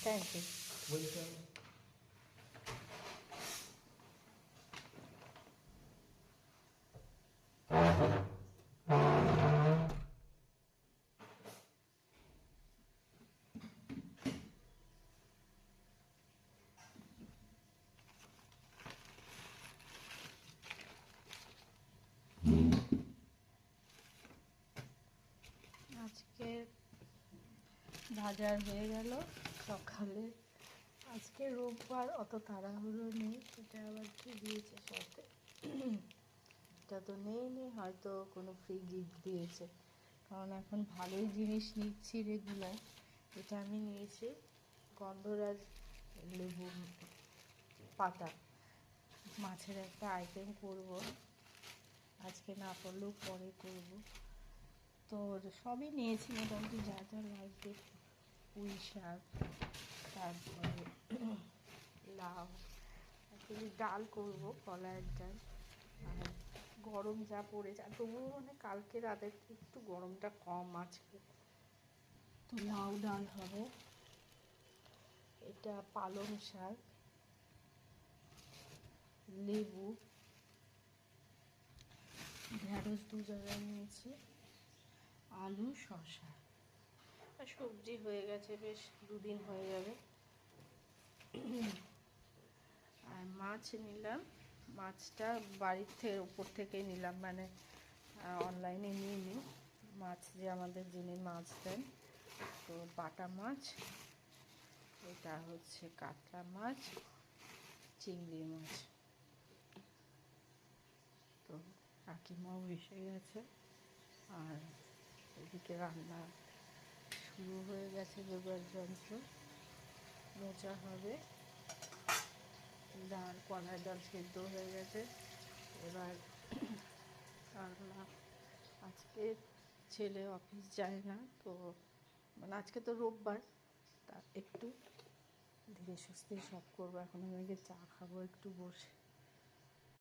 Thank you. আজকে বাজার হয়ে গেল সকালে। আজকে রোববার, অত তাড়াহুড়ো নেই। এটা আবার কি দিয়েছে সাথে? এটা তো নেই, হয়তো কোনো ফ্রি গিফট দিয়েছে, কারণ এখন ভালোই জিনিস নিচ্ছি রেগুলার। এটা আমি নিয়েছি গন্ধরাজ লেবু পাতা, মাছের একটা আইটেম করব আজকে, না করলেও পরে করব। তো সবই নিয়েছি মোটামুটি, যা যা লাগবে। পুঁই শাক, তারপরে লাউ, অ্যাকচুয়ালি ডাল করবো, কলাইয়ের ডাল। আর গরম যা পড়েছে, আর তবুও মানে কালকে রাতের একটু গরমটা কম আজকে, তো লাউ ডাল হবে। এটা পালং শাক, লেবু, ঢেঁড়স 2 জায়গায় নিয়েছি, আলু, শসা। আর সবজি হয়ে গেছে, বেশ 2 দিন হয়ে যাবে। আর মাছ নিলাম, মাছটা বাড়ির থেকে উপর থেকে নিলাম, মানে অনলাইনে নিইনি। মাছ যে আমাদের যিনি মাছ দেন, তো বাটা মাছ, এটা হচ্ছে কাতলা মাছ, চিংড়ি মাছ। তো কাকিমাও এসে গেছে, আর এদিকে রান্না শুরু হয়ে গেছে, জোগাড় যন্ত্র মোচা হবে। ডাল, কলার ডাল সেদ্ধ হয়ে গেছে। এবার রান্না, আজকে ছেলে অফিস যায় না, তো মানে আজকে তো রোববার, তা একটু ধীরে সুস্থে সব করবো। এখন আমি আগে চা খাবো একটু বসে।